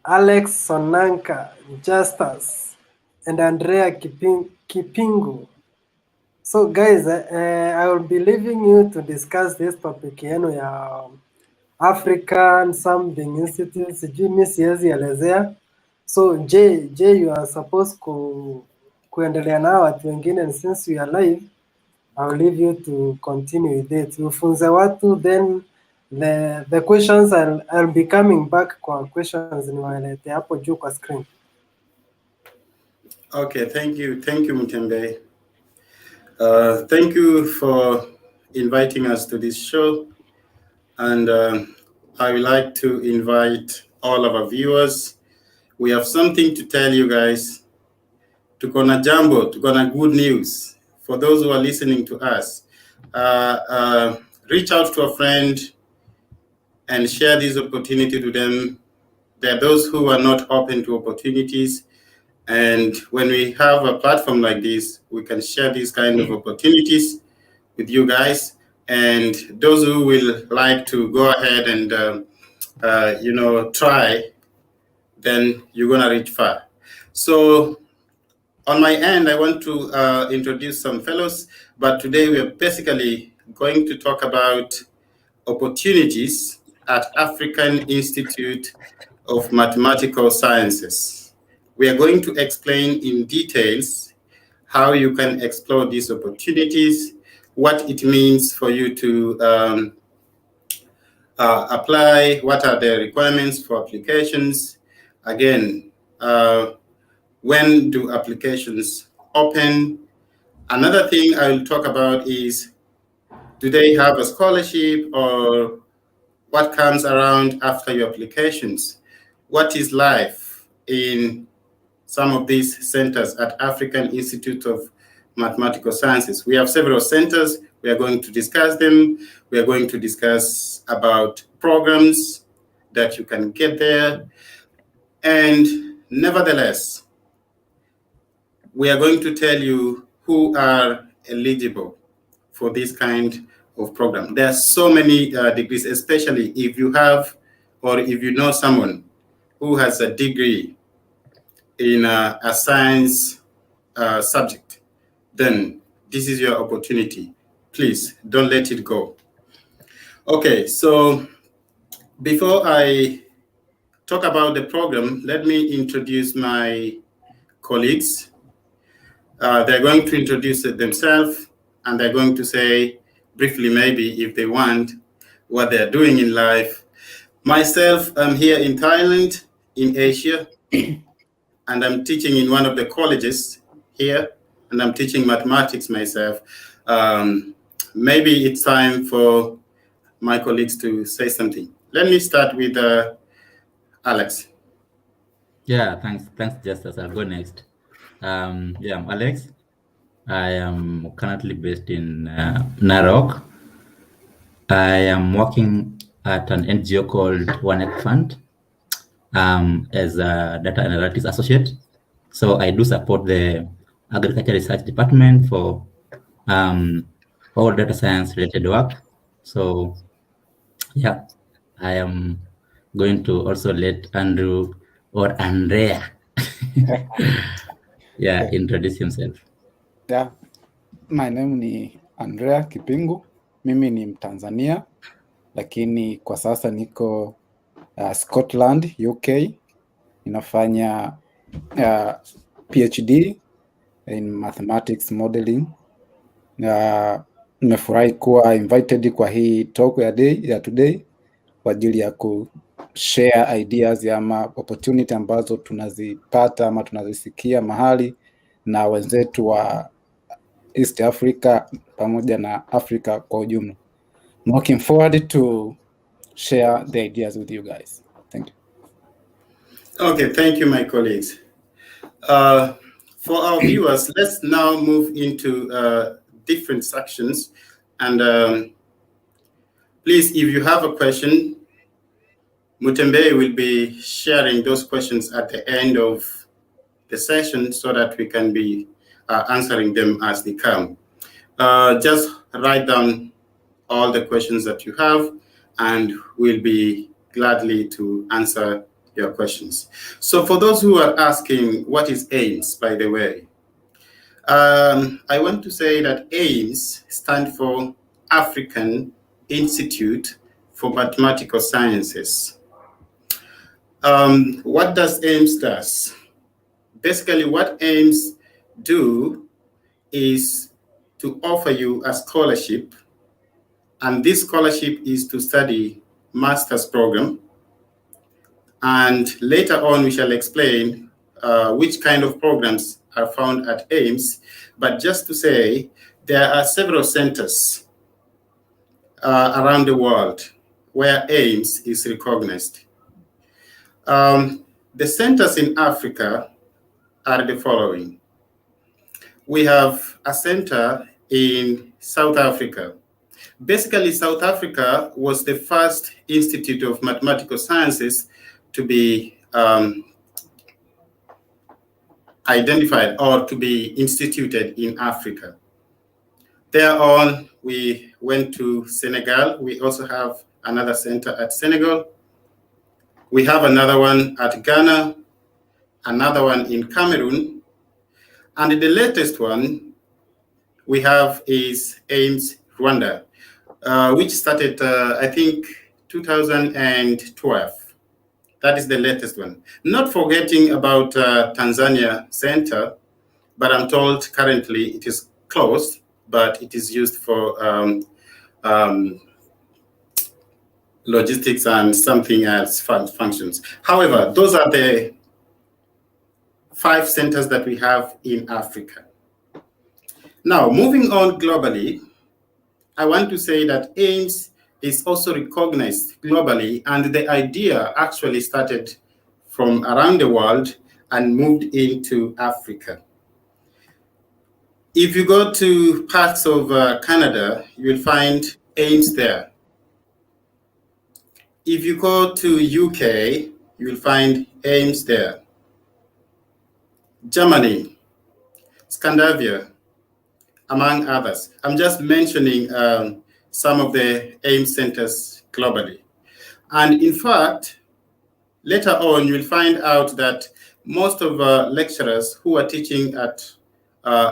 Alex Sonanka, Justus, and Andrea Kipingu. So guys, I will be leaving you to discuss this topic yenu ya African Something Institute, sijui mi siwezi elezea. So J, you are supposed kuendelea na watu wengine, and since we are live, I'll leave you to continue with it. Ufunze watu, then the questions I'll be coming back kwa questions niwalete hapo juu kwa screen. Okay, thank you, Mutembe. Thank you for inviting us to this show, and I would like to invite all of our viewers. We have something to tell you guys. Tuko na jambo, tuko na good news for those who are listening to us. Reach out to a friend and share this opportunity to them. There are those who are not open to opportunities. And when we have a platform like this, we can share these kind of opportunities with you guys. And those who will like to go ahead and, try, then you're going to reach far. So on my end, I want to introduce some fellows, but today we are basically going to talk about opportunities at African Institute of Mathematical Sciences. We are going to explain in details how you can explore these opportunities, what it means for you to apply, what are the requirements for applications. Again, when do applications open? Another thing I will talk about is, do they have a scholarship, or what comes around after your applications? What is life in some of these centers at African Institute of Mathematical Sciences? We have several centers. We are going to discuss them. We are going to discuss about programs that you can get there. And nevertheless, we are going to tell you who are eligible for this kind of program. There are so many degrees, especially if you have, or if you know someone who has a degree in a science subject, then this is your opportunity. Please don't let it go. Okay, so before I talk about the program, let me introduce my colleagues. They're going to introduce themselves, and they're going to say briefly, maybe if they want, what they're doing in life. Myself, I'm here in Thailand, in Asia, and I'm teaching in one of the colleges here, and I'm teaching mathematics myself. Maybe it's time for my colleagues to say something. Let me start with Alex. Yeah, thanks, Justus. I'll go next. I'm Alex. I am currently based in Narok. I am working at an NGO called One Egg Fund as a data analytics associate. So I do support the agriculture research department for all data science related work. So yeah, I am going to also let Andrew or Andrea introduce himself. Yeah, my name ni Andrea Kipingu. Mimi ni Mtanzania, lakini kwa sasa niko Scotland, UK. Ninafanya PhD in mathematics modeling. Nimefurahi kuwa invited kwa hii talk ya today kwa ajili ya kushare ideas ama opportunity ambazo tunazipata ama tunazisikia mahali na wenzetu wa East Africa pamoja na Africa kwa ujumla. I'm looking forward to share the ideas with you guys. Thank you. Okay, thank you, my colleagues. For our viewers, let's now move into different sections. And please, if you have a question, Mutembe will be sharing those questions at the end of the session so that we can be answering them as they come. Just write down all the questions that you have, and we'll be gladly to answer your questions. So for those who are asking, what is AIMS, by the way? I want to say that AIMS stand for African Institute for Mathematical Sciences. What does AIMS does? Basically, what AIMS do is to offer you a scholarship, and this scholarship is to study master's program. And later on, we shall explain which kind of programs are found at AIMS. But just to say, there are several centers around the world where AIMS is recognized. The centers in Africa are the following. We have a center in South Africa. Basically, South Africa was the first Institute of Mathematical Sciences to be identified or to be instituted in Africa. Thereon, we went to Senegal. We also have another center at Senegal. We have another one at Ghana, another one in Cameroon, and the latest one we have is AIMS Rwanda, which started, I think, 2012. That is the latest one. Not forgetting about Tanzania Center, but I'm told currently it is closed, but it is used for logistics and something else functions. However, those are the 5 centers that we have in Africa. Now, moving on globally, I want to say that AIMS is also recognized globally, and the idea actually started from around the world and moved into Africa. If you go to parts of Canada, you will find AIMS there. If you go to UK, you will find AIMS there. Germany, Scandinavia, among others. I'm just mentioning some of the AIMS centers globally. And in fact, later on, you'll find out that most of lecturers who are teaching at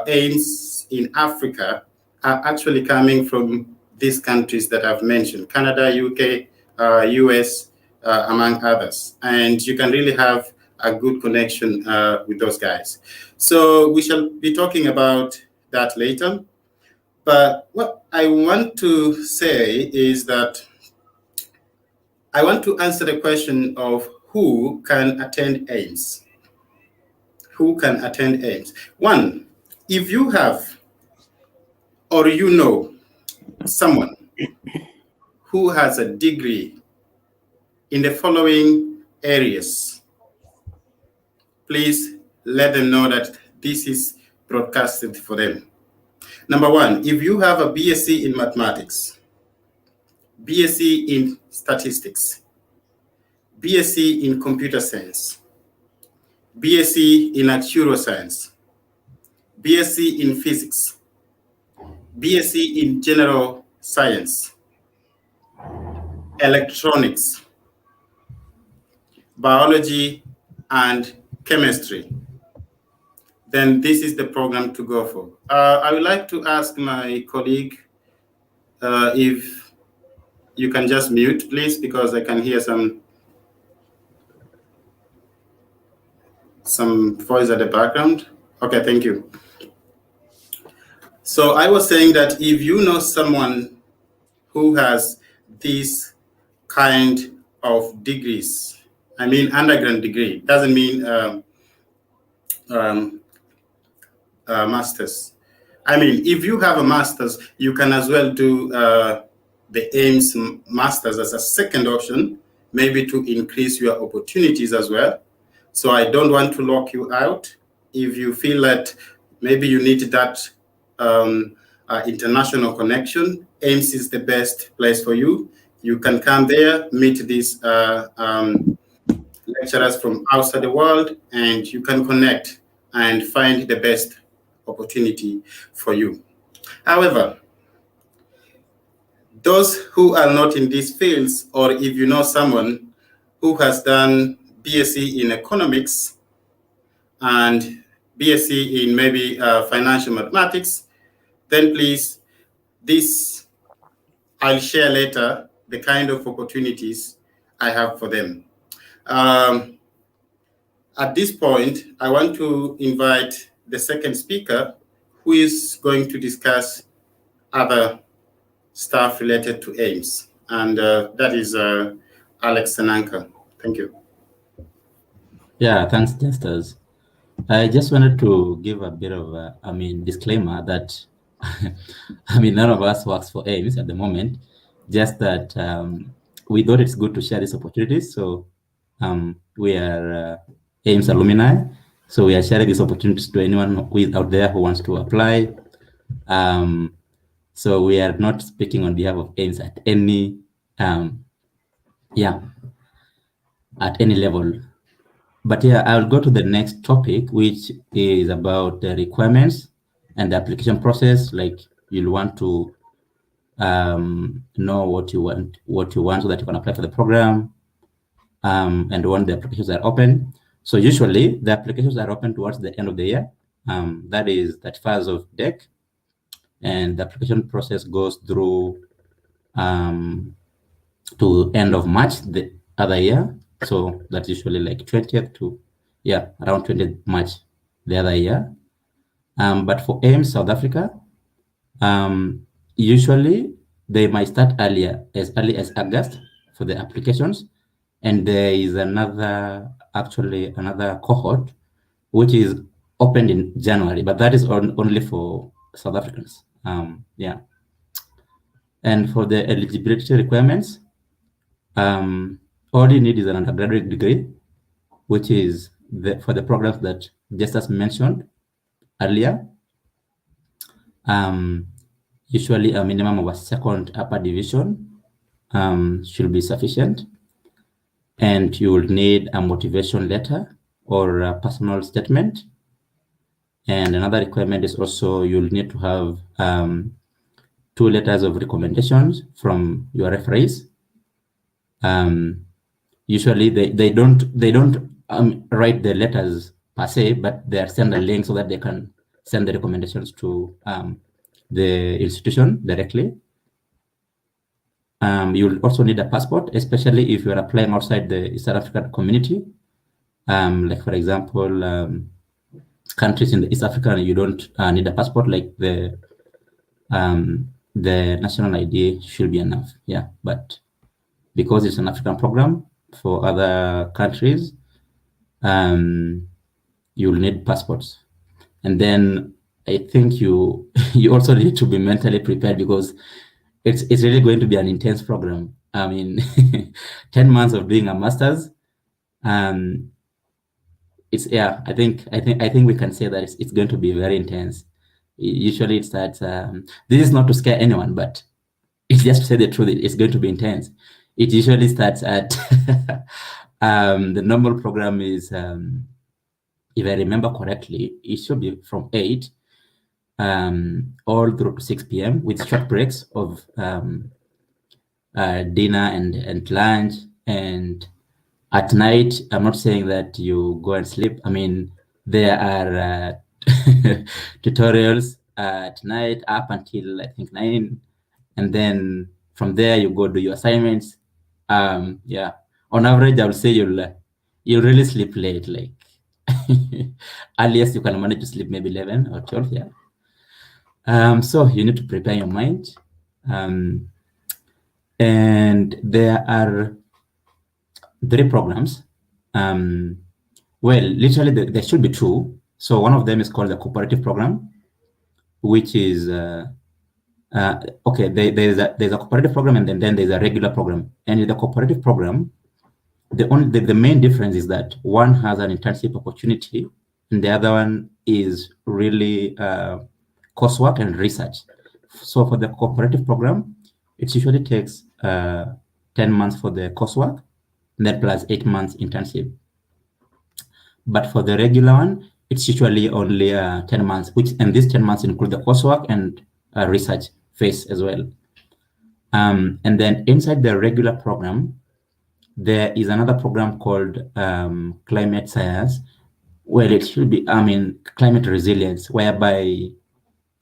AIMS in Africa are actually coming from these countries that I've mentioned, Canada, UK, US, among others. And you can really have a good connection with those guys. So we shall be talking about that later. But what I want to say is that I want to answer the question of who can attend AIMS. Who can attend AIMS? One, if you have or you know someone who has a degree in the following areas, please let them know that this is broadcasted for them. Number 1, if you have a BSc in mathematics, BSc in statistics, BSc in computer science, BSc in actuarial science, BSc in physics, BSc in general science, electronics, biology, and chemistry, then this is the program to go for. I would like to ask my colleague if you can just mute, please, because I can hear some voice at the background. Okay, thank you. So I was saying that if you know someone who has these kind of degrees, I mean undergrad degree, doesn't mean master's. I mean, if you have a master's, you can as well do the AIMS master's as a second option, maybe to increase your opportunities as well. So I don't want to lock you out. If you feel that maybe you need that international connection, AIMS is the best place for you. You can come there, meet these lecturers from outside the world, and you can connect and find the best opportunity for you. However, those who are not in these fields, or if you know someone who has done BSc in economics and BSc in maybe financial mathematics, then please, this I'll share later the kind of opportunities I have for them. At this point, I want to invite the second speaker, who is going to discuss other stuff related to AIMS, and that is Alex Sananka. Thank you. Yeah, thanks, Justus. I just wanted to give a bit of a, disclaimer that, none of us works for AIMS at the moment, just that we thought it's good to share these opportunities. So we are AIMS alumni, so we are sharing these opportunities to anyone who is out there who wants to apply. So we are not speaking on behalf of AIMS at any, at any level. But yeah, I'll go to the next topic, which is about the requirements and the application process. Like, you'll want to know what you want so that you can apply for the program, and when the applications are open. So usually the applications are open towards the end of the year. That is 31st of DEC, and the application process goes through to end of March the other year. So that's usually like 20th to, around 20th March the other year. But for AIMS South Africa, usually they might start early as August for the applications. And there is another cohort which is opened in January, but that is only for South Africans. And for the eligibility requirements, all you need is an undergraduate degree, which is for the programs that Justus mentioned earlier. Usually a minimum of a second upper division should be sufficient. And you will need a motivation letter or a personal statement. And another requirement is also you'll need to have 2 letters of recommendations from your referees. Usually they don't write the letters per se, but they are sent a link so that they can send the recommendations to the institution directly. You'll also need a passport, especially if you're applying outside the South African community. Like, for example, countries in the East Africa, you don't need a passport. Like the national ID should be enough. Yeah, but because it's an African program, for other countries, you'll need passports. And then I think you also need to be mentally prepared, because it's really going to be an intense program. 10 months of doing a master's. It's I think we can say that it's going to be very intense. Usually it starts. This is not to scare anyone, but it's just to say the truth. It's going to be intense. It usually starts at the normal program is, if I remember correctly, it should be from 8 all through to 6 p.m. with short breaks of dinner and lunch. And at night, I'm not saying that you go and sleep. There are tutorials at night up until I think 9, and then from there you go do your assignments. On average, I would say you'll really sleep late. Like earliest you can manage to sleep maybe 11 or 12. So you need to prepare your mind. And there are 3 programs. Well, literally there should be 2. So one of them is called the cooperative program, which is there's a cooperative program, and then there's a regular program. And in the cooperative program, the main difference is that one has an internship opportunity, and the other one is really coursework and research. So for the cooperative program, it usually takes 10 months for the coursework, and then plus 8 months internship. But for the regular one, it's usually only 10 months, and these 10 months include the coursework and research phase as well. And then inside the regular program, there is another program called climate science. Well, it should be, climate resilience, whereby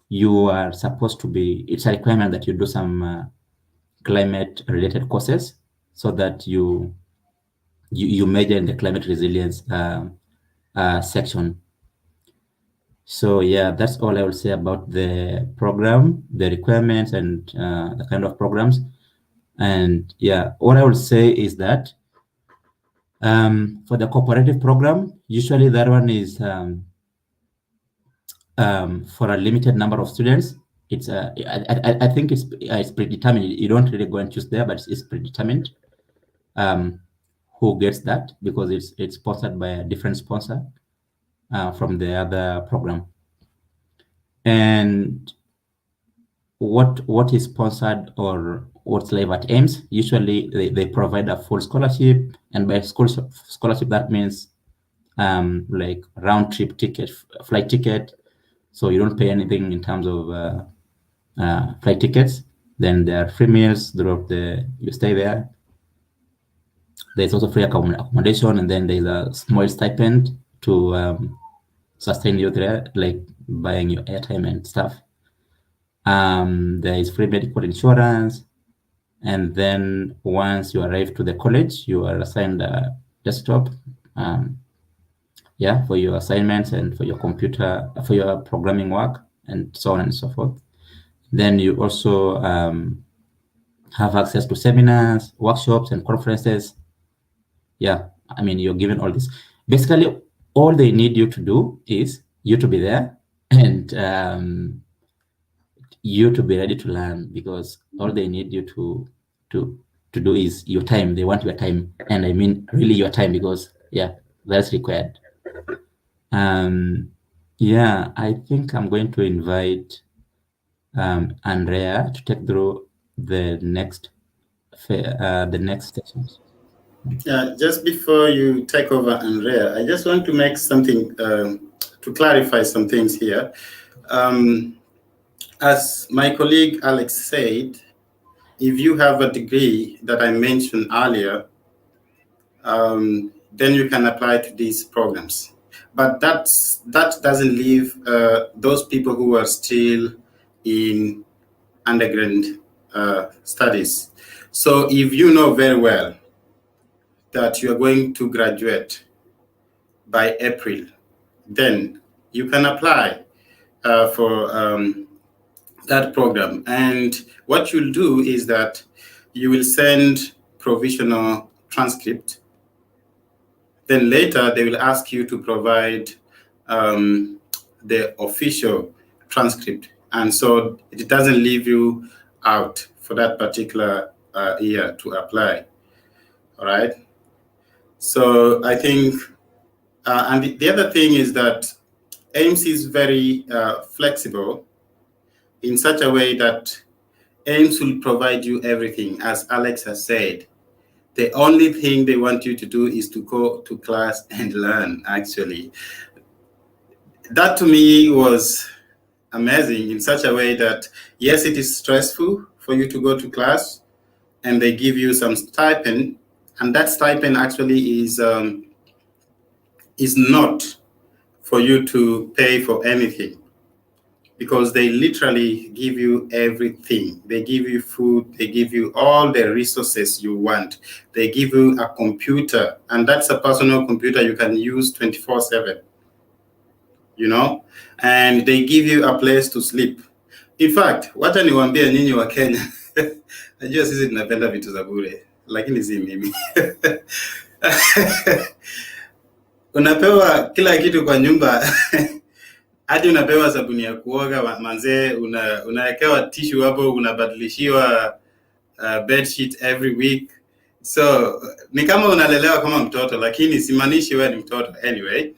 you are supposed to be, it's a requirement that you do some climate related courses so that you major in the climate resilience section. So yeah, that's all I will say about the program, the requirements, and the kind of programs. And yeah, what I will say is that for the cooperative program, usually that one is for a limited number of students. It's I think it's predetermined. You don't really go and choose there, but it's predetermined who gets that, because it's sponsored by a different sponsor from the other program. And what is sponsored or what's live at AIMS, usually they provide a full scholarship, and by scholarship that means like round trip ticket, flight ticket, so you don't pay anything in terms of flight tickets. Then there are free meals throughout you stay there. There's also free accommodation, and then there's a small stipend to sustain you there, like buying your airtime and stuff. There is free medical insurance, and then once you arrive to the college, you are assigned a desktop, for your assignments and for your computer, for your programming work, and so on and so forth. Then you also have access to seminars, workshops, and conferences. Yeah, you're given all this. Basically, all they need you to do is you to be there and you to be ready to learn, because all they need you to do is your time. They want your time, and I mean really your time, because that's required. I think I'm going to invite Andrea to take through the next sessions. Yeah, just before you take over, Andrea, I just want to make something to clarify some things here. As my colleague Alex said, if you have a degree that I mentioned earlier, then you can apply to these programs. But that doesn't leave those people who are still in undergrad studies. So if you know very well that you are going to graduate by April, then you can apply for that program. And what you'll do is that you will send provisional transcript. Then later they will ask you to provide the official transcript. And so it doesn't leave you out for that particular year to apply. All right. So I think, and the other thing is that AIMS is very flexible in such a way that AIMS will provide you everything, as Alex has said. The only thing they want you to do is to go to class and learn, actually. That to me was amazing in such a way that, yes, it is stressful for you to go to class, and they give you some stipend, and that stipend actually is not for you to pay for anything, because they literally give you everything. They give you food, they give you all the resources you want. They give you a computer, and that's a personal computer you can use 24/7, and they give you a place to sleep. In fact, wacha niwaambie nyinyi wa Kenya, najua sisi tunapenda vitu za bure, lakini si mimi. Unapewa kila kitu kwa nyumba. Hadi unapewa sabuni ya kuoga manzee, unawekewa tissue hapo, unabadilishiwa bed sheet every week. So ni kama unalelewa kama mtoto, lakini simaanishi wewe ni mtoto anyway.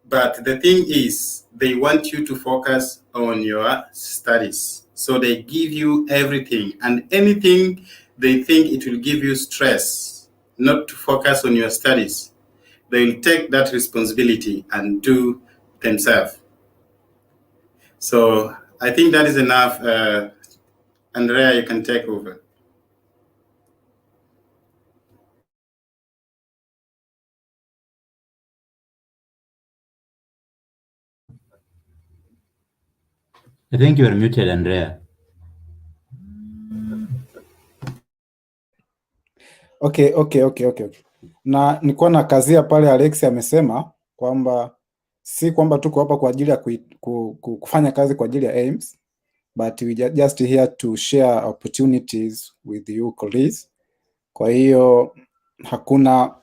But the thing is, they want you to focus on your studies. So they give you everything, and anything they think it will give you stress not to focus on your studies, they will take that responsibility and do themselves. So I think that is enough. Andrea, you can take over. I think you are muted, Andrea. Okay. Na nilikuwa na kazia pale Alex amesema kwamba si kwamba tuko hapa kwa ajili ya kufanya kazi kwa ajili ya aims, but we just here to share opportunities with you colleagues. Kwa hiyo hakuna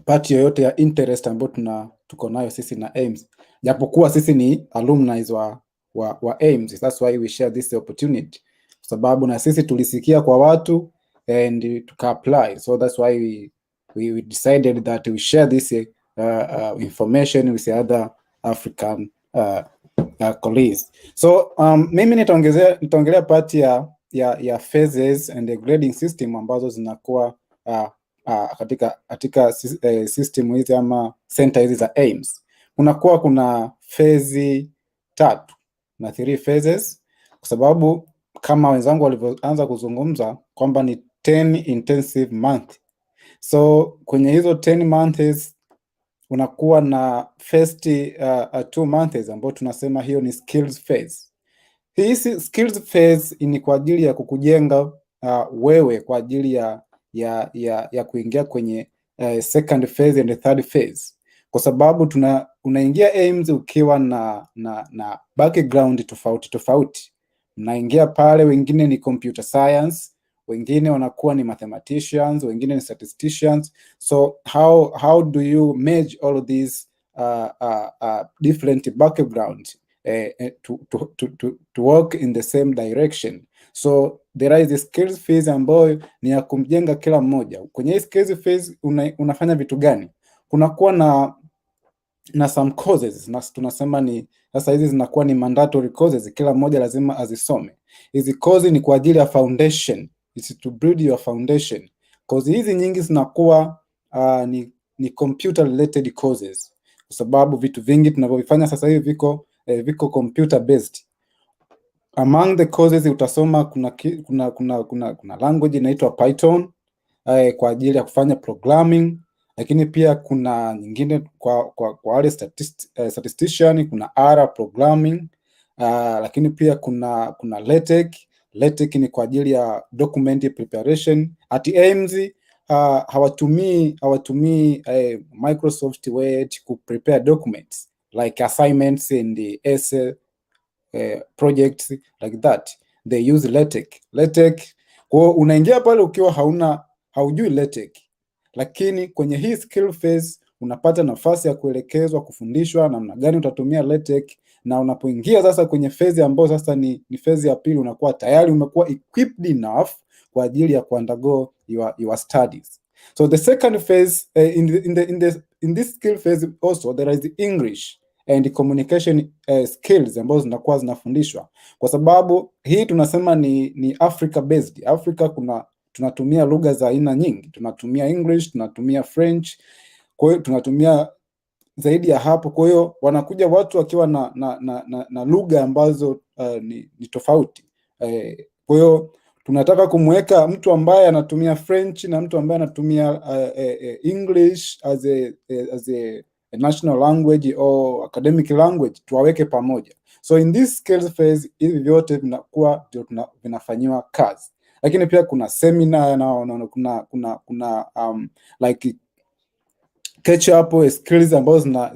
part yoyote ya interest ambayo tuko nayo sisi na aims, japokuwa sisi ni alumni wa aims. That's why we share this opportunity, kwa sababu na sisi tulisikia kwa watu and tuka apply, so that's why we decided that we share this information with the other African colleagues. So mimi nitaongelea part ya phases and the grading system ambazo zinakuwa katika system hizi ama center hizi za aims. Kuna phase 3 na 3 phases, kwa sababu kama wenzangu walivyoanza kuzungumza kwamba ni 10 intensive month. So kwenye hizo 10 months unakuwa na first 2 months ambao tunasema hiyo ni skills phase. Hii skills phase ni kwa ajili ya kukujenga wewe kwa ajili ya kuingia kwenye second phase and third phase, kwa sababu unaingia aims ukiwa na background tofauti. Mnaingia pale, wengine ni computer science, wengine wanakuwa ni mathematicians, wengine ni statisticians. So how do you merge all of these different backgrounds to work in the same direction? So there is a skills phase ambayo ni ya kumjenga kila mmoja. Kwenye hii skills phase unafanya vitu gani? Kunakuwa na some courses, na tunasema ni sasa hizi zinakuwa ni mandatory courses, kila mmoja lazima azisome. Hizi courses ni kwa ajili ya foundation, it's to build your foundation. Courses hizi nyingi zinakuwa ni computer related courses, kwa sababu vitu vingi tunavyofanya sasa hivi viko computer based. Among the courses utasoma kuna language inaitwa Python kwa ajili ya kufanya programming, lakini pia kuna nyingine kwa wale statistician, kuna R programming, lakini pia kuna LaTeX. LaTeX ni kwa ajili ya document preparation. At aims hawatumii Microsoft Word ku prepare documents like assignments and essay projects like that. They use LaTeX. Kwa unaingia pale ukiwa haujui LaTeX, lakini kwenye hii skill phase unapata nafasi ya kuelekezwa, kufundishwa namna gani utatumia LaTeX, na unapoingia sasa kwenye phase ambayo sasa ni phase ya pili, unakuwa tayari umekuwa equipped enough kwa ajili ya kuundergo your studies. So the second phase in this skill phase also there is English and communication skills ambazo zinakuwa zinafundishwa, kwa sababu hii tunasema ni Africa based. Africa tunatumia lugha za aina nyingi, tunatumia English, tunatumia French, kwa hiyo tunatumia zaidi ya hapo. Kwa hiyo wanakuja watu wakiwa na lugha ambazo ni tofauti. Kwa hiyo tunataka kumweka mtu ambaye anatumia French na mtu ambaye anatumia English as a national language or academic language, tuwaweke pamoja. So in this skills phase hivi vyote vinakuwa ndio vinafanyiwa kazi. Lakini pia kuna seminar na kuna like catch up skills ambazo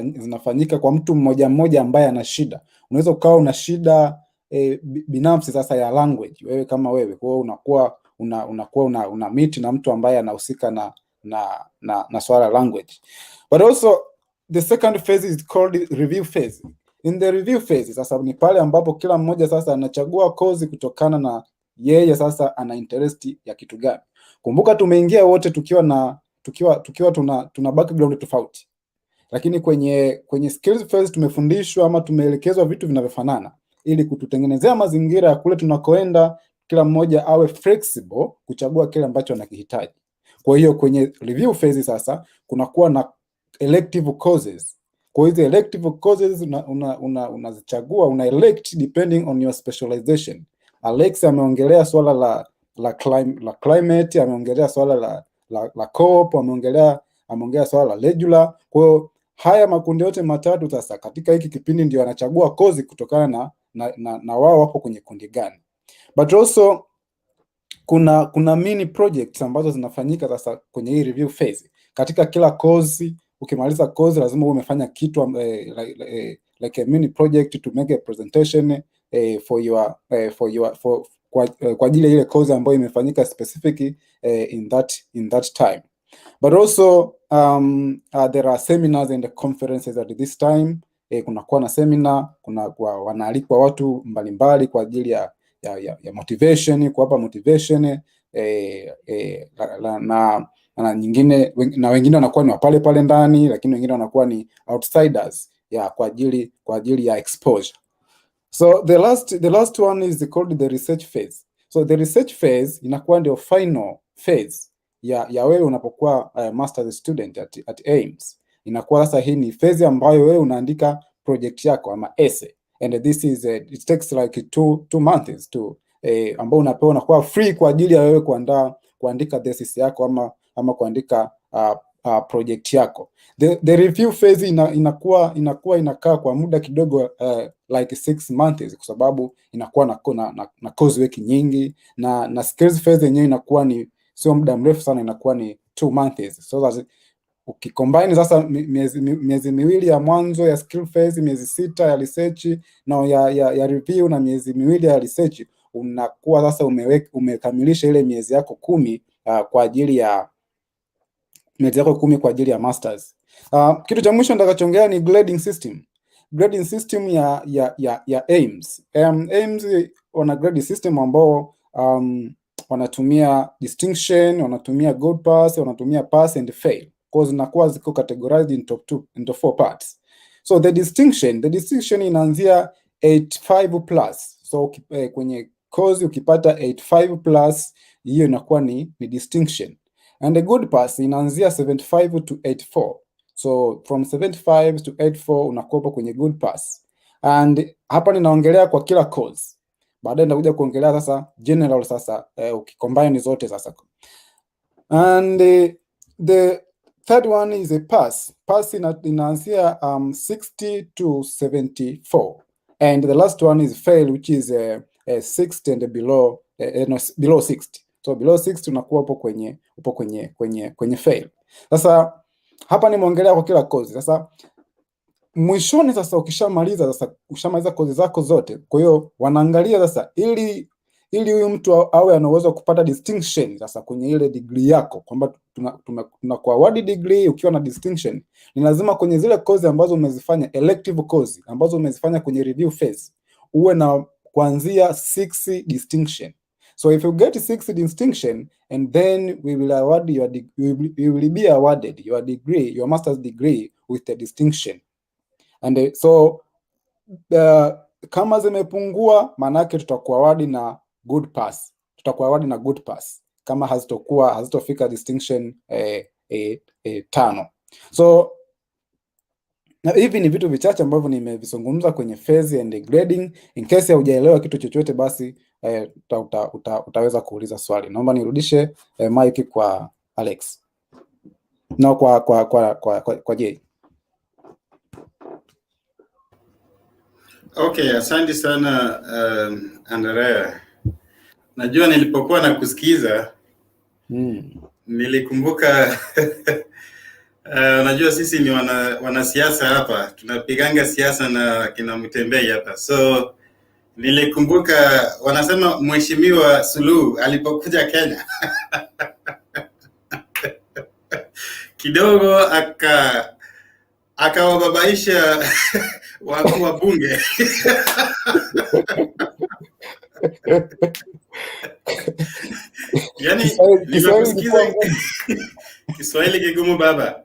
zinafanyika kwa mtu mmoja ambaye ana shida. Unaweza ukawa una shida binafsi sasa ya language wewe kama wewe, kwa hiyo unakuwa una meet na mtu ambaye anahusika na swala language. But also the second phase is called review phase. In the review phase sasa ni pale ambapo kila mmoja sasa anachagua kozi kutokana na yeye sasa ana interest ya kitu gani. Kumbuka tumeingia wote tukiwa tuna background tofauti, lakini kwenye skills phase tumefundishwa ama tumeelekezwa vitu vinavyofanana ili kututengenezea mazingira ya kule tunakoenda kila mmoja awe flexible kuchagua kile ambacho anakihitaji. Kwa hiyo kwenye review phase sasa kunakuwa na elective courses. Kwa hizo elective courses unazichagua, una elect depending on your specialization. Alex ameongelea swala la climate, ameongelea swala la co-op, ameongelea swala la regular. Kwa hiyo haya makundi yote matatu sasa katika hiki kipindi ndio yanachagua kozi kutokana na wao wapo kwenye kundi gani. But also kuna mini projects ambazo zinafanyika sasa kwenye hii review phase. Katika kila kozi, ukimaliza kozi lazima uwe umefanya kitu like a mini project to make a presentation kwa ajili ya ile kozi ambayo imefanyika specific in that time. But also there are seminars and conferences at this time. Kunakuwa na seminar, wanaalikwa watu mbalimbali kwa ajili ya motivation, kuwapa motivation na nyingine, na wengine wanakuwa ni wa pale pale ndani, lakini wengine wanakuwa ni outsiders kwa ajili ya exposure. So the last one is called the research phase. So the research phase inakuwa ndio final phase ya wewe unapokuwa master's student at AIMS. Inakuwa sasa hii ni phase ambayo wewe unaandika project yako ama essay, and this is it takes like two months to ambao unakuwa free kwa ajili ya wewe kuandika thesis yako ama kuandika project yako. The review phase inakaa kwa muda kidogo like 6 months, kwa sababu inakuwa na coursework nyingi, na skills phase yenyewe inakuwa ni sio muda mrefu sana, inakuwa ni 2 months. So that ukicombine sasa miezi miwili ya mwanzo ya skill phase, miezi 6 ya research na ya review, na miezi miwili ya research, unakuwa sasa umekamilisha ile miezi yako 10 kwa ajili ya masters. Kitu cha mwisho nitakachoongea ni grading system. Grading system ya AIMS. AIMS wana grading system ambao wanatumia distinction, wanatumia good pass, wanatumia pass and fail. Kwa zinakuwa ziko categorized into 4 parts. So the distinction inaanzia 85 plus. So kwenye course ukipata 85 plus, hiyo inakuwa ni distinction. And the good pass inaanzia 75 to 84. So from 75 to 84 unakopa kwenye good pass. And hapa ninaongelea kwa kila course. Baadaye nitakuja kuongelea sasa general sasa ukicombine zote sasa. And the third one is a pass. Pass inaanzia 60 to 74. And the last one is fail, which is 60 and below 60. So below 60 unakuwa upo kwenye fail. Sasa hapa nimeongelea kwa kila course. Sasa mwishoni sasa ukishamaliza kozi zako zote, kwa hiyo wanaangalia sasa ili huyu mtu awe ana uwezo kupata distinction sasa kwenye ile degree yako, kwamba tunakuwa award degree ukiwa na distinction, ni lazima kwenye zile kozi ambazo umezifanya elective course ambazo umezifanya kwenye review phase uwe na kuanzia 6 distinction. So if you get 6 distinction, and then we will award you will be awarded your degree, your master's degree with the distinction. And so kama zimepungua, manake tutakuwa award na good pass. Kama hazitofika distinction 5. So na hivi ni vitu vichache ambavyo nimevizungumza kwenye phase and grading. In case hujaelewa kitu chochote, basi utaweza kuuliza swali. Naomba nirudishe mic kwa Alex. No, kwa Jay. Okay, asante sana Andrea. Najua nilipokuwa na kusikiza nilikumbuka najua sisi ni wanasiasa hapa, tunapiganga siasa na kina Mtembei hapa. So nilikumbuka wanasema Mheshimiwa Suluhu alipokuja Kenya kidogo akawababaisha wakuu wa bunge. Yani Kiswahili kigumu baba.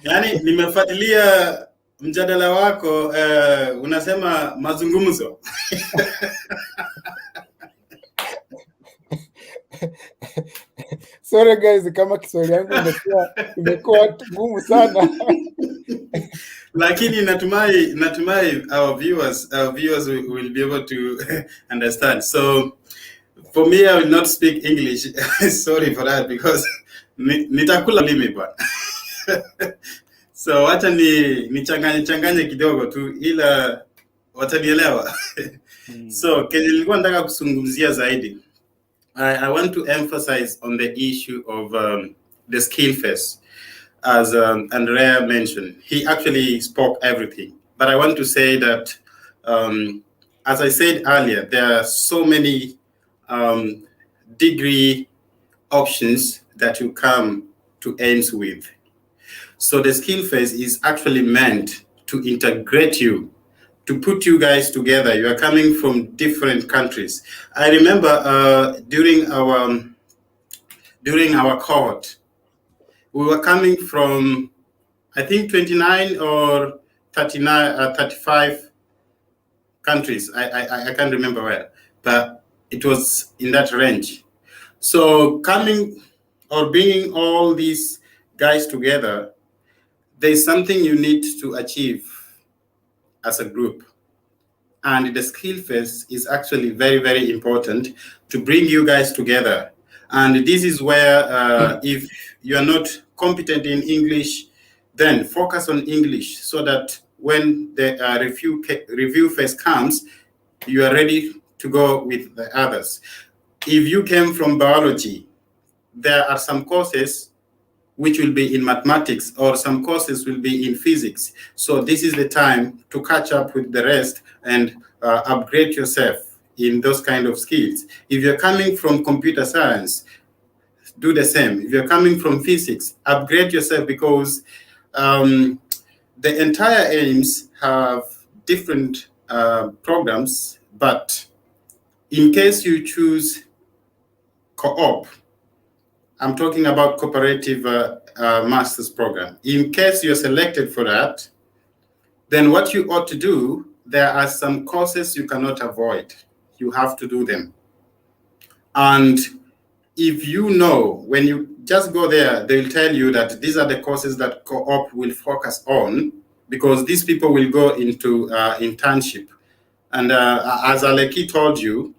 Yani nimefuatilia mjadala wako, unasema mazungumzo. Sorry guys, kama Kiswahili yangu imekuwa ngumu sana. Lakini natumai our viewers will be able to understand. So for me, I will not speak English. Sorry for that, because nitakula limi bwana. So wacha nichanganye kidogo tu ila watanielewa. So kenye nilikuwa nataka kuzungumzia zaidi, I want to emphasize on the issue of the skill phase. As Andrea mentioned, he actually spoke everything. But I want to say that, as I said earlier, there are so many degree options that you come to AIMS with. So the skill phase is actually meant to integrate you, to put you guys together. You are coming from different countries. I remember during our cohort, we were coming from, I think, 29 or 39, 35 countries. I can't remember where, but it was in that range. So coming or bringing all these guys together, there's something you need to achieve as a group. And the skill phase is actually very, very important to bring you guys together. And this is where if you are not competent in English, then focus on English so that when the review phase comes, you are ready to go with the others. If you came from biology, there are some courses which will be in mathematics, or some courses will be in physics. So this is the time to catch up with the rest and upgrade yourself in those kind of skills. If you're coming from computer science, do the same. If you're coming from physics, upgrade yourself, because the entire AIMS have different programs, but in case you choose co-op, I'm talking about cooperative master's program. In case you're selected for that, then what you ought to do, there are some courses you cannot avoid. You have to do them. And if you know, when you just go there, they'll tell you that these are the courses that co-op will focus on, because these people will go into internship. And as Aleki told you,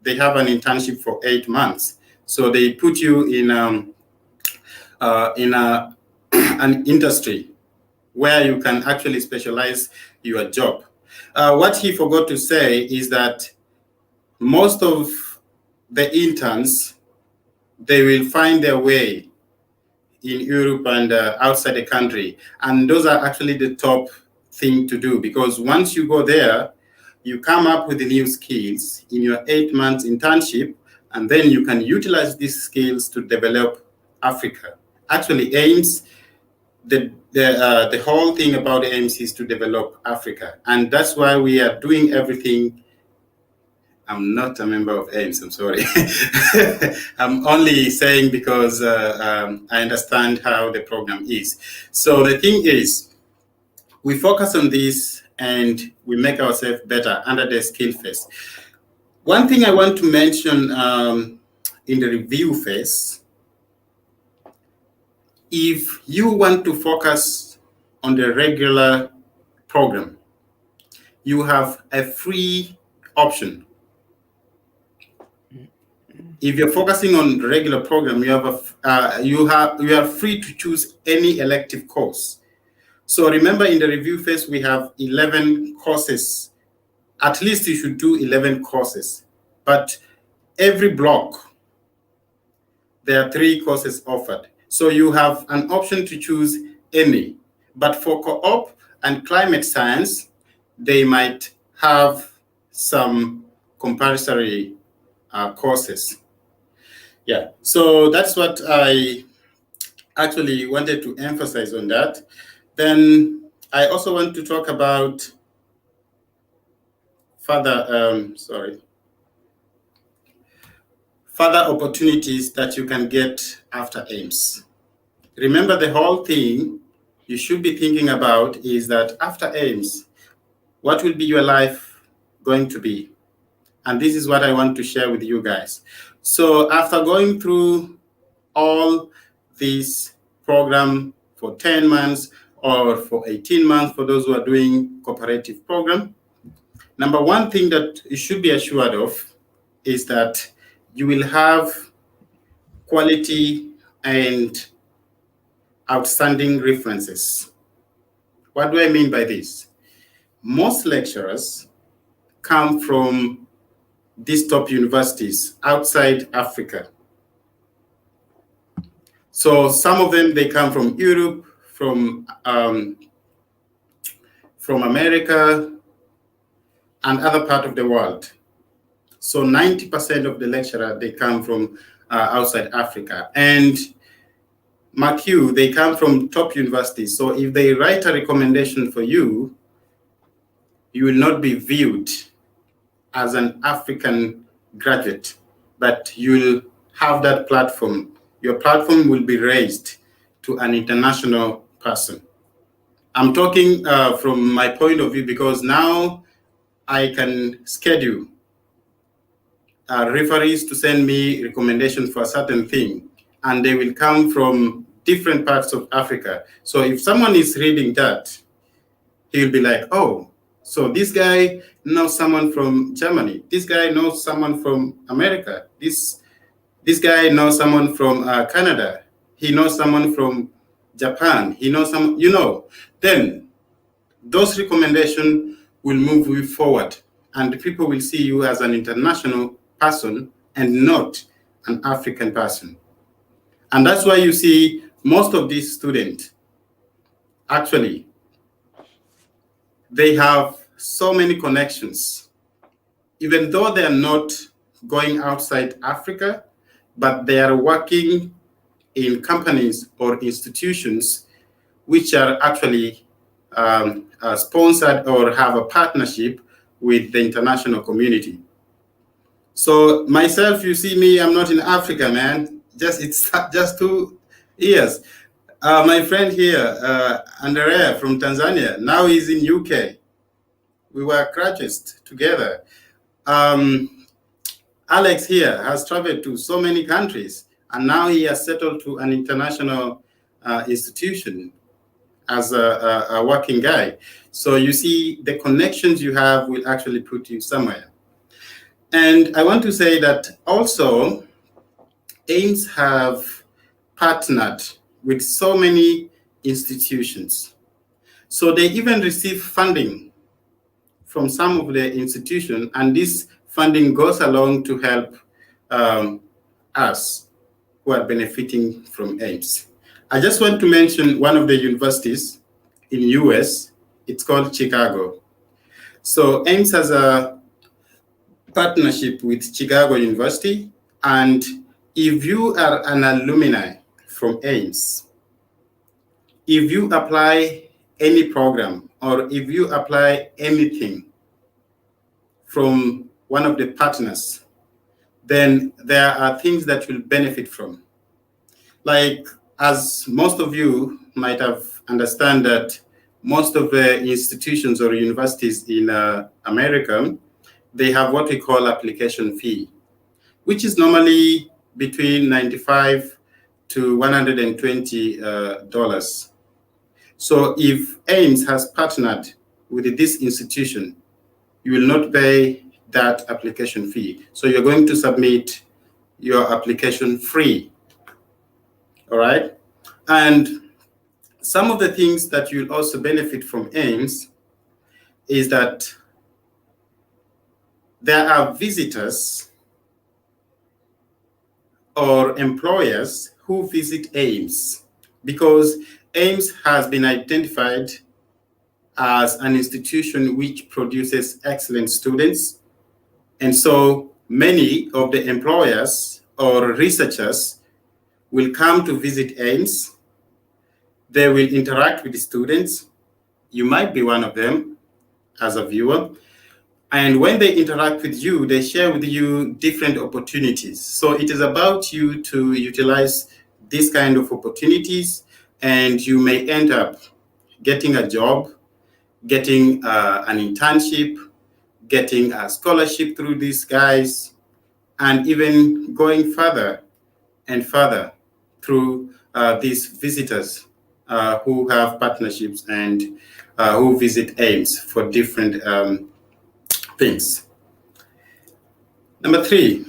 they have an internship for 8 months. So they put you in an industry where you can actually specialize your job. What he forgot to say is that most of the interns, they will find their way in Europe and outside the country. And those are actually the top thing to do, because once you go there, you come up with the new skills in your 8 months internship, and then you can utilize these skills to develop Africa. Actually, AIMS, the whole thing about AIMS is to develop Africa. And that's why we are doing everything. I'm not a member of AIMS, I'm sorry. I'm only saying because I understand how the program is. So the thing is, we focus on this and we make ourselves better under the skill phase. One thing I want to mention in the review phase, if you want to focus on the regular program, you have a free option. If you're focusing on the regular program, you are free to choose any elective course. So remember, in the review phase, we have 11 courses. At least you should do 11 courses. But every block, there are 3 courses offered. So you have an option to choose any. But for co-op and climate science, they might have some compulsory courses. Yeah, so that's what I actually wanted to emphasize on that. Then I also want to talk about further opportunities that you can get after AIMS. Remember, the whole thing you should be thinking about is that after AIMS, what will be your life going to be? And this is what I want to share with you guys. So after going through all these program for 10 months or for 18 months for those who are doing cooperative program, number one thing that you should be assured of is that you will have quality and outstanding references. What do I mean by this? Most lecturers come from these top universities outside Africa. So some of them, they come from Europe, from America, and other part of the world. So 90% of the lecturer, they come from outside Africa. And mark you, they come from top universities. So if they write a recommendation for you, you will not be viewed as an African graduate, but you'll have that platform. Your platform will be raised to an international person. I'm talking from my point of view because now I can schedule referees to send me recommendations for a certain thing, and they will come from different parts of Africa. So if someone is reading that, he'll be like, oh, so this guy knows someone from Germany. This guy knows someone from America. This guy knows someone from Canada. He knows someone from Japan. He knows some, then those recommendations will move you forward, and people will see you as an international person and not an African person. And that's why you see most of these students, actually, they have so many connections, even though they are not going outside Africa, but they are working in companies or institutions which are actually sponsored or have a partnership with the international community. So myself, you see me, I'm not in Africa, man. It's just 2 years. My friend here, Andrea from Tanzania, now he's in UK. We were graduates together. Alex here has traveled to so many countries, and now he has settled to an international institution as a working guy. So you see, the connections you have will actually put you somewhere. And I want to say that also, AIMS have partnered with so many institutions. So they even receive funding from some of the institutions, and this funding goes along to help us who are benefiting from AIMS. I just want to mention one of the universities in US. It's called Chicago. So AIMS has a partnership with Chicago University, and if you are an alumni from AIMS, if you apply any program or if you apply anything from one of the partners, then there are things that you'll benefit from. Like, as most of you might have understand that most of the institutions or universities in America, they have what we call application fee, which is normally between $95 to $120. So if AIMS has partnered with this institution, you will not pay that application fee. So you're going to submit your application free, all right? And some of the things that you'll also benefit from AIMS is that there are visitors or employers who visit AIMS, because AIMS has been identified as an institution which produces excellent students. And so many of the employers or researchers will come to visit AIMS. They will interact with the students. You might be one of them as a viewer. And when they interact with you, they share with you different opportunities. So it is about you to utilize this kind of opportunities, and you may end up getting a job, getting an internship, getting a scholarship through these guys, and even going further and further through these visitors who have partnerships and who visit AIMS for different things. Number 3,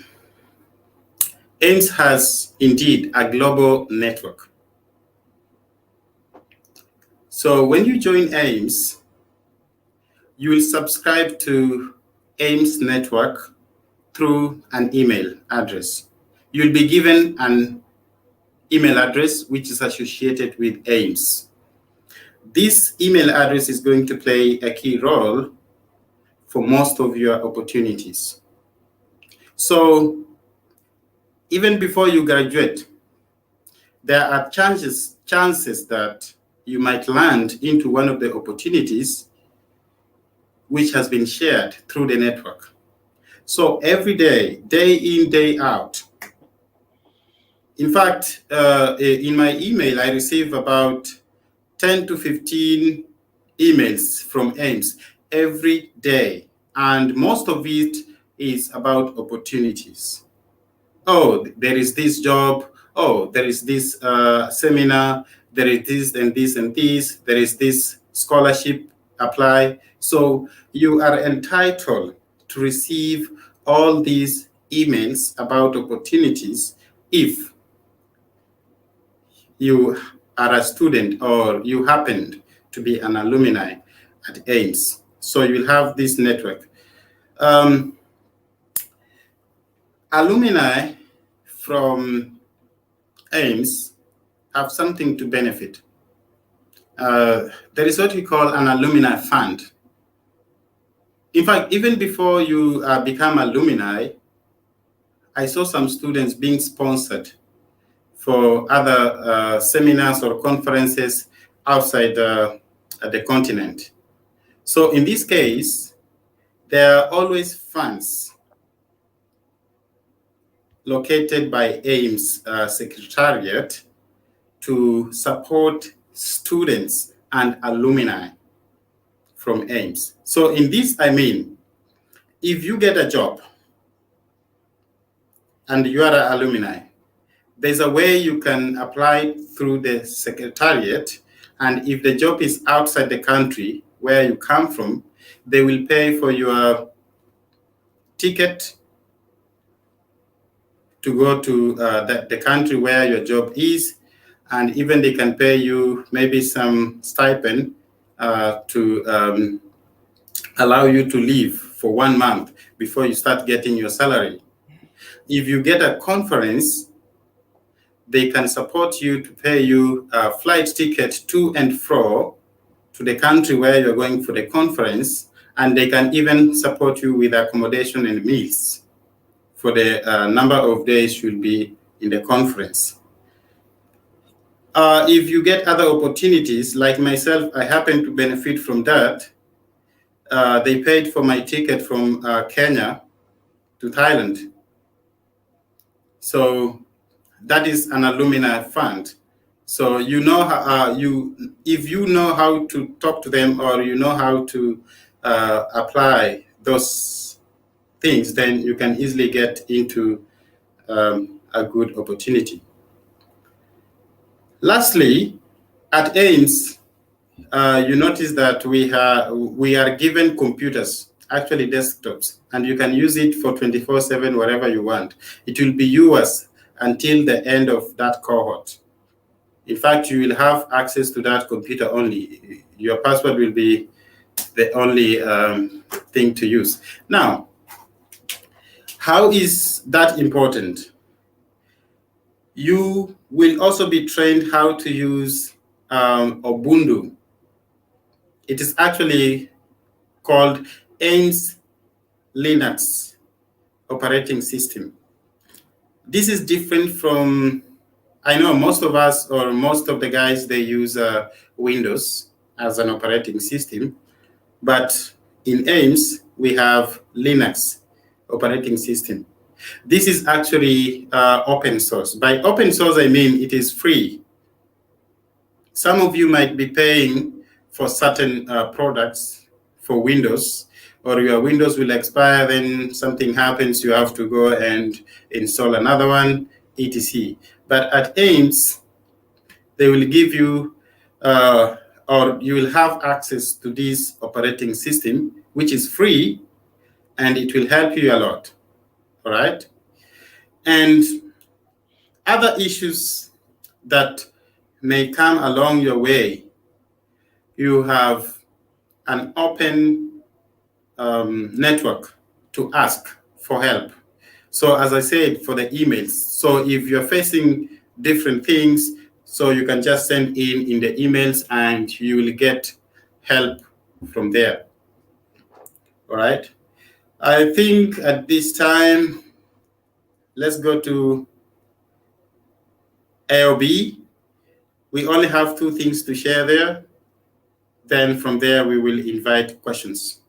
AIMS has indeed a global network. So when you join AIMS, you will subscribe to AIMS network through an email address. You'll be given an email address which is associated with AIMS. This email address is going to play a key role for most of your opportunities. So even before you graduate, there are chances that you might land into one of the opportunities which has been shared through the network. So every day, day in, day out. In fact, in my email, I receive about 10 to 15 emails from AIMS every day. And most of it is about opportunities. Oh, there is this job. Oh, there is this seminar. There is this and this and this. There is this scholarship apply. So you are entitled to receive all these emails about opportunities if you are a student or you happened to be an alumni at AIMS. So you'll have this network. Alumni from AIMS have something to benefit. There is what we call an alumni fund. In fact, even before you become alumni, I saw some students being sponsored for other seminars or conferences outside the continent. So in this case, there are always funds located by AIMS Secretariat to support students and alumni from AIMS. So in this, I mean, if you get a job and you are an alumni, there's a way you can apply through the Secretariat, and if the job is outside the country where you come from, they will pay for your ticket to go to the country where your job is, and even they can pay you maybe some stipend to allow you to leave for 1 month before you start getting your salary. If you get a conference, they can support you to pay you a flight ticket to and fro to the country where you're going for the conference, and they can even support you with accommodation and meals for the number of days you'll be in the conference. If you get other opportunities, like myself, I happen to benefit from that. They paid for my ticket from Kenya to Thailand. So that is an alumni fund. So you know how if you know how to talk to them or you know how to apply those things, then you can easily get into a good opportunity. Lastly, at AIMS, you notice that we are given computers, actually desktops, and you can use it for 24/7 wherever you want. It will be yours until the end of that cohort. In fact, you will have access to that computer only. Your password will be the only thing to use. Now, how is that important? You will also be trained how to use Ubuntu. It is actually called AIMS Linux operating system. This is different from, I know most of us or most of the guys, they use Windows as an operating system, but in AIMS, we have Linux operating system. This is actually open source. By open source, I mean it is free. Some of you might be paying for certain products for Windows, or your Windows will expire, then something happens, you have to go and install another one, etc. But at AIMS, they will give you, or you will have access to this operating system, which is free, and it will help you a lot, all right? And other issues that may come along your way you have an open network to ask for help. So as I said, for the emails, so if you're facing different things, so you can just send in the emails and you will get help from there. All right. I think at this time, let's go to AOB. We only have 2 things to share there. Then from there, we will invite questions.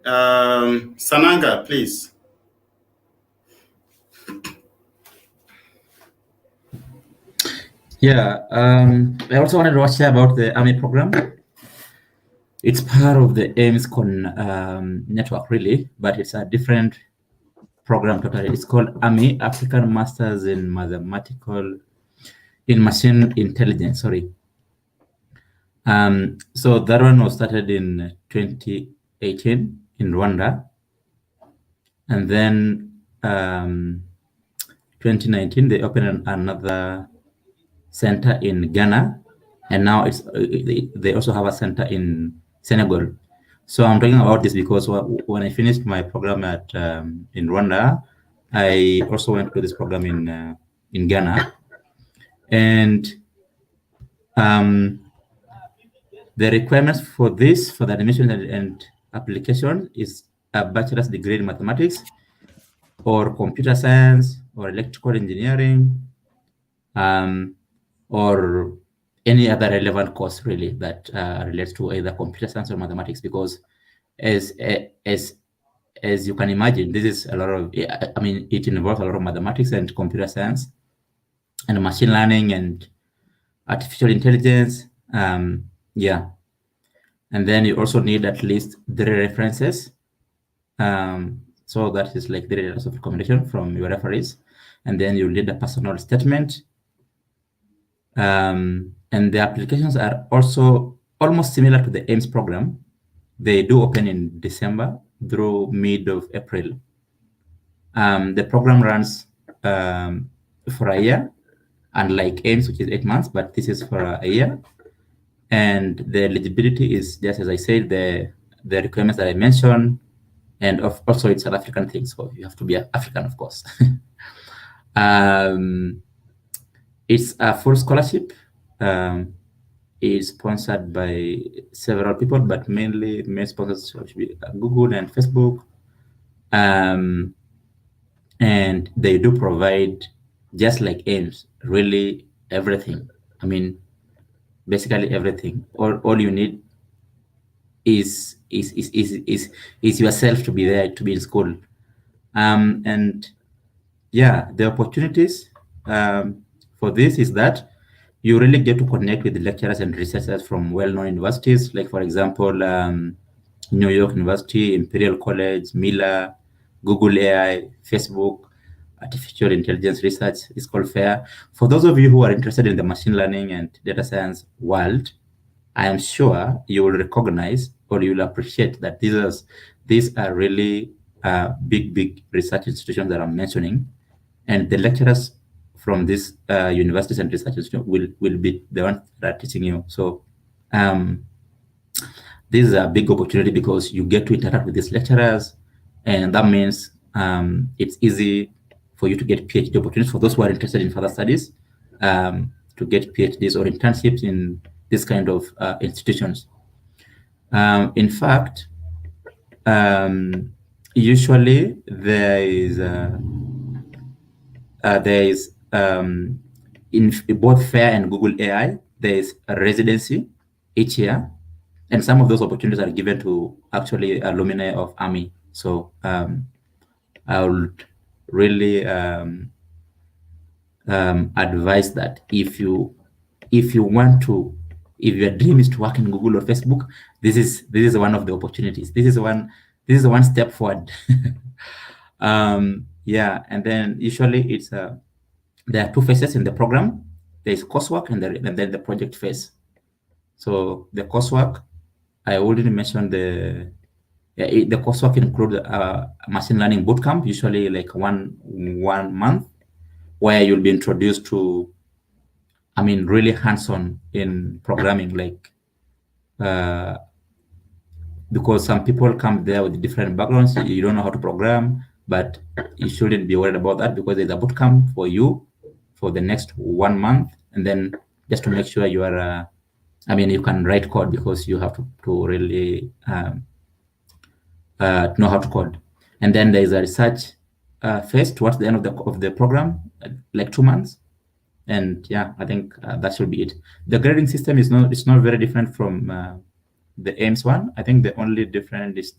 Sananga, please. Yeah, I also wanted to share about the Army program. It's part of the AIMS network, really, but it's a different program totally. It's called AMI, African Masters in Machine Intelligence, sorry. So that one was started in 2018 in Rwanda. And then 2019, they opened another center in Ghana. And now they also have a center in Senegal. So I'm talking about this because when I finished my program in Rwanda, I also went to this program in Ghana. And the requirements for this, for the admission and application, is a bachelor's degree in mathematics or computer science or electrical engineering, or any other relevant course really that relates to either computer science or mathematics, because as you can imagine, this is a lot of, I mean, it involves a lot of mathematics and computer science and machine learning and artificial intelligence. Yeah. And then you also need at least 3 references. So that is like 3 letters of recommendation from your referees. And then you need a personal statement. And the applications are also almost similar to the AIMS program. They do open in December through mid of April. The program runs for a year, unlike AIMS, which is 8 months, but this is for a year. And the eligibility is just as I said, the requirements that I mentioned, and also it's South African thing, so you have to be African, of course. It's a full scholarship. It's sponsored by several people, but mainly main sponsors should be Google and Facebook. And they do provide, just like AIMS, really everything. I mean, basically everything. All you need is yourself to be there, to be in school. And yeah, the opportunities for this is that you really get to connect with the lecturers and researchers from well-known universities, like for example, New York University, Imperial College, Miller, Google AI, Facebook, Artificial Intelligence Research is called FAIR. For those of you who are interested in the machine learning and data science world, I am sure you will recognize or you will appreciate that these are really big research institutions that I'm mentioning, and the lecturers from these universities and research institutions will be the ones that are teaching you. So this is a big opportunity because you get to interact with these lecturers, and that means it's easy for you to get PhD opportunities for those who are interested in further studies, to get PhDs or internships in this kind of institutions. In fact, usually there is in both FAIR and Google AI, there is a residency each year, and some of those opportunities are given to actually alumni of AMI. So I would really advise that if you want to, if your dream is to work in Google or Facebook, this is one of the opportunities. This is one step forward. Yeah, and then usually it's there are 2 phases in the program. There is coursework and then the project phase. So the coursework, I already mentioned the coursework includes machine learning bootcamp, usually like one month, where you'll be introduced to, I mean, really hands-on in programming, like because some people come there with different backgrounds. You don't know how to program, but you shouldn't be worried about that because there's a boot camp for you for the next 1 month, and then just to make sure you are, you can write code because you have to really know how to code. And then there is a research phase towards the end of the program, like 2 months. And yeah, I think that should be it. The grading system is not very different from the AIMS one. I think the only difference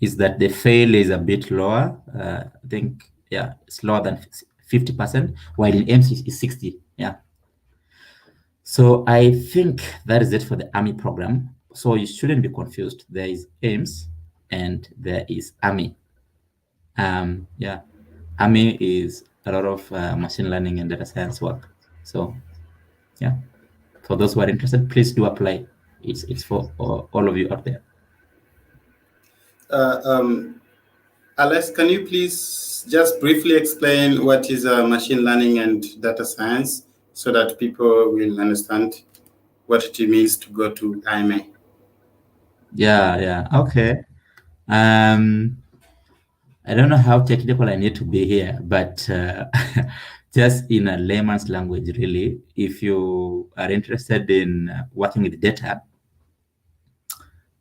is that the fail is a bit lower. I think it's lower than 50%, while in AIMS is 60. Yeah. So I think that is it for the Army program. So you shouldn't be confused. There is AIMS and there is Army. Army is a lot of machine learning and data science work. So yeah, for those who are interested, please do apply. It's for all of you out there. Alex, can you please just briefly explain what is machine learning and data science so that people will understand what it means to go to IMA? Yeah, okay. I don't know how technical I need to be here, but just in a layman's language, really, if you are interested in working with data,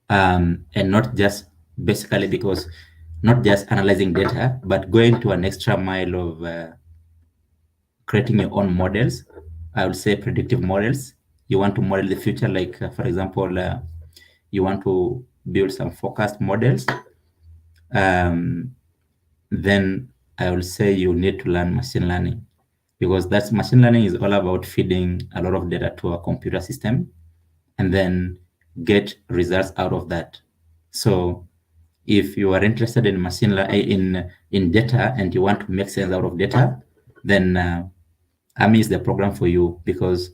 and not just basically because not just analyzing data, but going to an extra mile of creating your own models. I would say predictive models. You want to model the future, like for example, you want to build some forecast models. Then I will say you need to learn machine learning, because that's machine learning is all about feeding a lot of data to a computer system and then get results out of that. So if you are interested in machine learning in data and you want to make sense out of data, then AMI is the program for you, because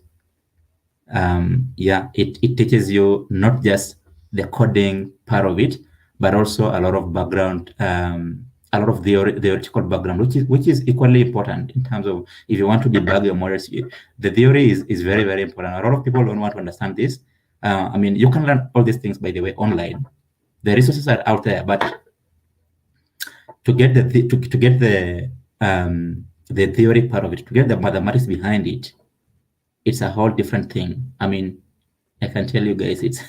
it teaches you not just the coding part of it, but also a lot of background, a lot of theoretical background, which is equally important in terms of if you want to debug your models. The theory is very, very important. A lot of people don't want to understand this. You can learn all these things, by the way, online. The resources are out there, but to get the theory part of it, to get the mathematics behind it, it's a whole different thing. I can tell you guys, it's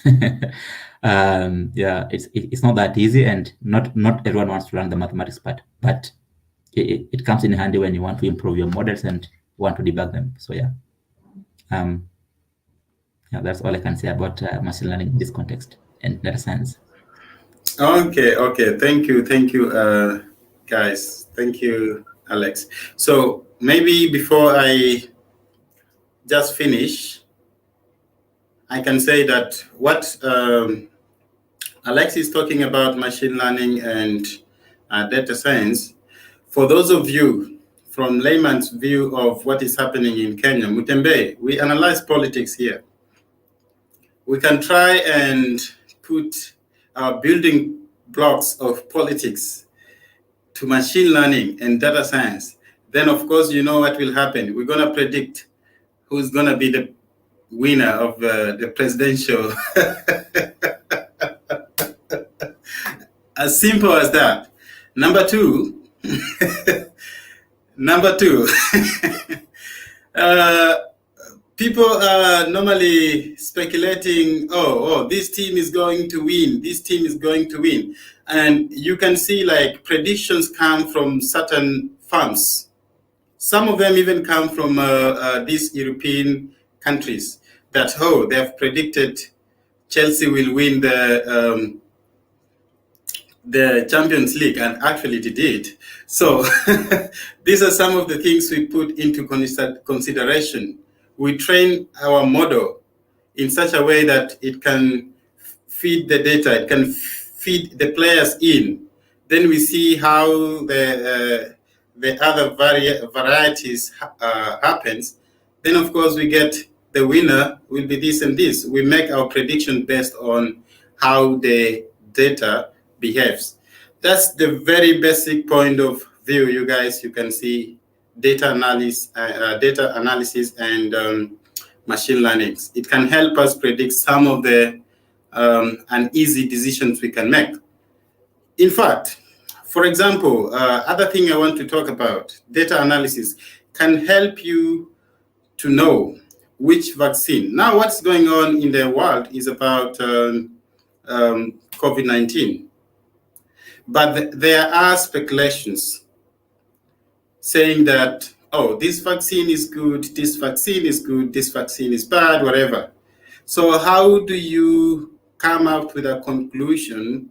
it's not that easy, and not everyone wants to learn the mathematics part, but it comes in handy when you want to improve your models and want to debug them. So that's all I can say about machine learning in this context and data science. Okay. Thank you, guys. Thank you, Alex. So maybe before I just finish, I can say that what Alex is talking about, machine learning and data science, for those of you from layman's view of what is happening in Kenya, Mutembe, we analyze politics here. We can try and put our building blocks of politics to machine learning and data science. Then, of course, you know what will happen. We're going to predict who's going to be the winner of the presidential. As simple as that. Number two, people are normally speculating, this team is going to win, this team is going to win. And you can see like predictions come from certain firms. Some of them even come from these European countries that, they have predicted Chelsea will win the Champions League, and actually it did. So these are some of the things we put into consideration. We train our model in such a way that it can feed the data, it can feed the players in. Then we see how the other varieties happens. Then of course we get the winner will be this and this. We make our prediction based on how the data behaves. That's the very basic point of view, you guys. You can see data analysis and machine learning. It can help us predict some of the uneasy decisions we can make. In fact, for example, other thing I want to talk about, data analysis can help you to know which vaccine. Now, what's going on in the world is about COVID-19. But there are speculations saying that, oh, this vaccine is good, this vaccine is good, this vaccine is bad, whatever. So how do you come up with a conclusion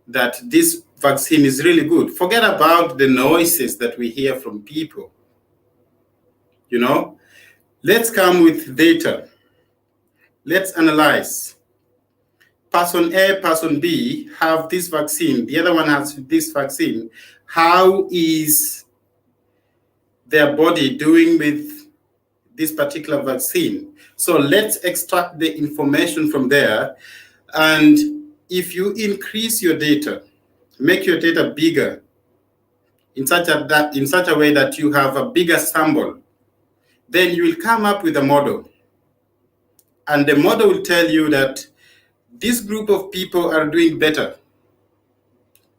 that this vaccine is really good? Forget about the noises that we hear from people. You know, let's come with data. Let's analyze. Person A, person B have this vaccine, the other one has this vaccine. How is their body doing with this particular vaccine? So let's extract the information from there. And if you increase your data, make your data bigger in such a way that you have a bigger sample, then you will come up with a model. And the model will tell you that this group of people are doing better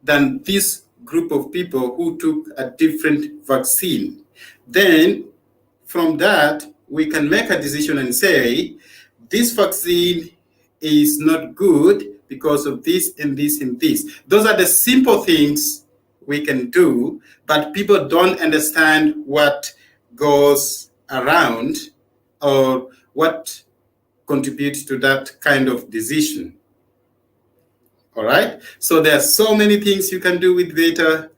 than this group of people who took a different vaccine. Then from that, we can make a decision and say, this vaccine is not good because of this and this and this. Those are the simple things we can do, but people don't understand what goes around or what contributes to that kind of decision. All right, so there are so many things you can do with data.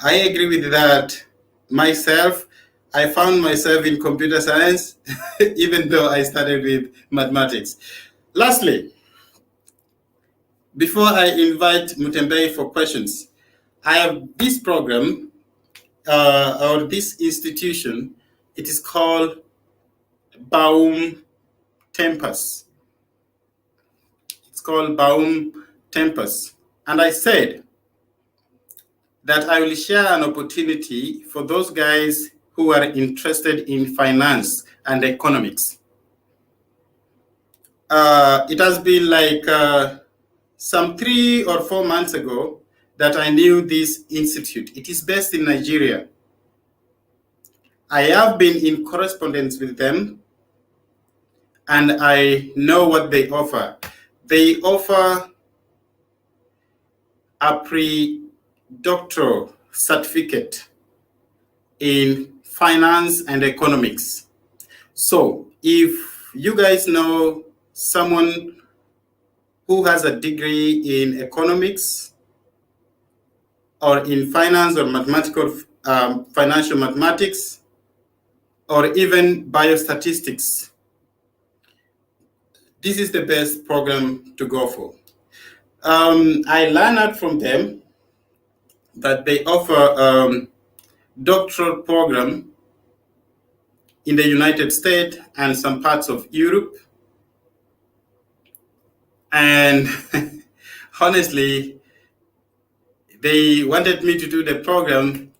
I agree with that. Myself, I found myself in computer science, even though I started with mathematics. Lastly, before I invite Mutembei for questions, I have this program or this institution. It is called Baum Tempus. It's called Baum Tempus. And I said that I will share an opportunity for those guys who are interested in finance and economics. It has been like some 3 or 4 months ago that I knew this institute. It is based in Nigeria. I have been in correspondence with them, and I know what they offer. They offer a pre-doctoral certificate in finance and economics. So if you guys know someone who has a degree in economics or in finance or mathematical, financial mathematics, or even biostatistics, this is the best program to go for. I learned out from them that they offer doctoral program in the United States and some parts of Europe. And honestly, they wanted me to do the program,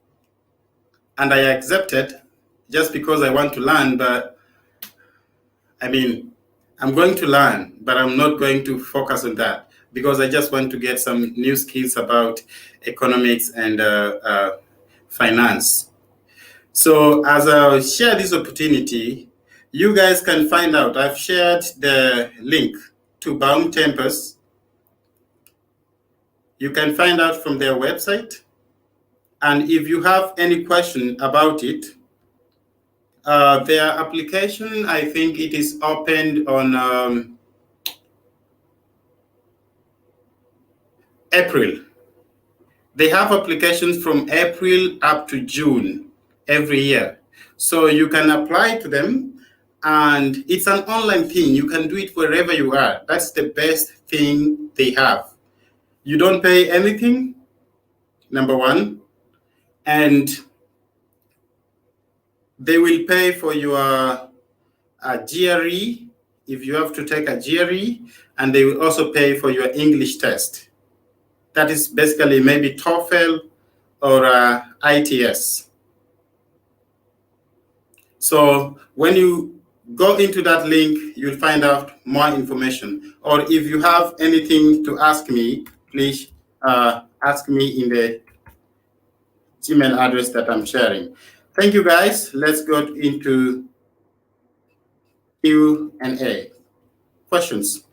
and I accepted just because I want to learn. But I mean, I'm going to learn, but I'm not going to focus on that because I just want to get some new skills about economics and finance. So as I share this opportunity, you guys can find out. I've shared the link to Baum Tempus. You can find out from their website. And if you have any question about it, their application, I think it is opened on April. They have applications from April up to June every year. So you can apply to them, and it's an online thing. You can do it wherever you are. That's the best thing they have. You don't pay anything, number one, and they will pay for your GRE if you have to take a GRE, and they will also pay for your English test. That is basically maybe TOEFL or ITS. So when you go into that link, you'll find out more information. Or if you have anything to ask me, please ask me in the Gmail address that I'm sharing. Thank you, guys. Let's go into Q&A. Questions?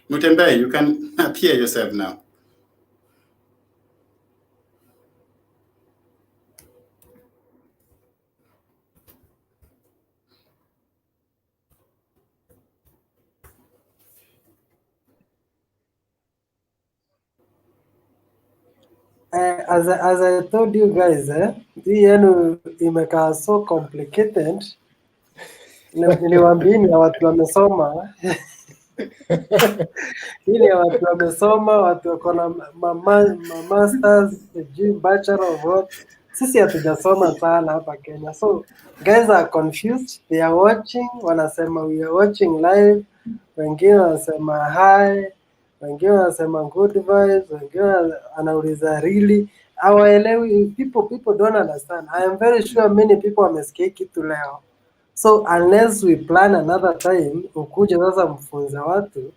Mutembe, you can appear yourself now. As I told you guys, hii yenu imekaa so complicated. Niliwaambia ni ya watu wamesoma. Hii ni ya watu wamesoma, watu wako na masters, bachelor of what. Sisi hatujasoma sana hapa Kenya. So guys are confused. They are watching, wanasema we are watching live. Wengine wanasema hi, wengine wanasema good vibes, wengine anauliza really. Hawaelewi, people don't understand. I am very sure many people wamesikia kitu leo. So unless we plan another time, ukuje sasa mfunze watu,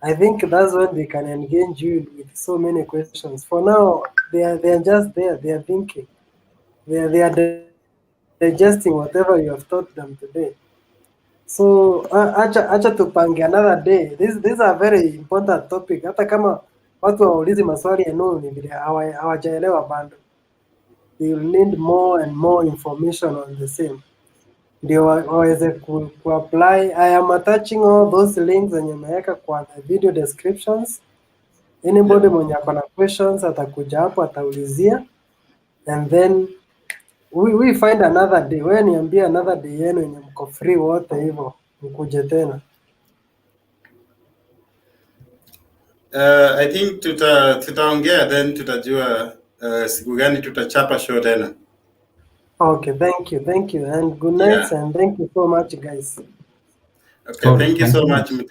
I think that's when they can engage you with so many questions. For now, they are just there. They are thinking. They are digesting whatever you have taught them today. So acha tupange another day. These are very important topic. Hata kama watu waulizi maswali ya no ni vile hawajaelewa bado. They will need more and more information on the same. Ndio waweze ku-apply. I am attaching all those links zenye nimeweka kwa the video descriptions. Anybody mwenye ako na questions atakuja hapo ataulizia, and then we find another day. Wewe niambie another day yenu yenye mko free wote hivyo mkuje tena. I think tutaongea then tutajua siku gani tutachapa show tena. Okay, thank you and good night, and thank you so much guys. Okay, thank you so much.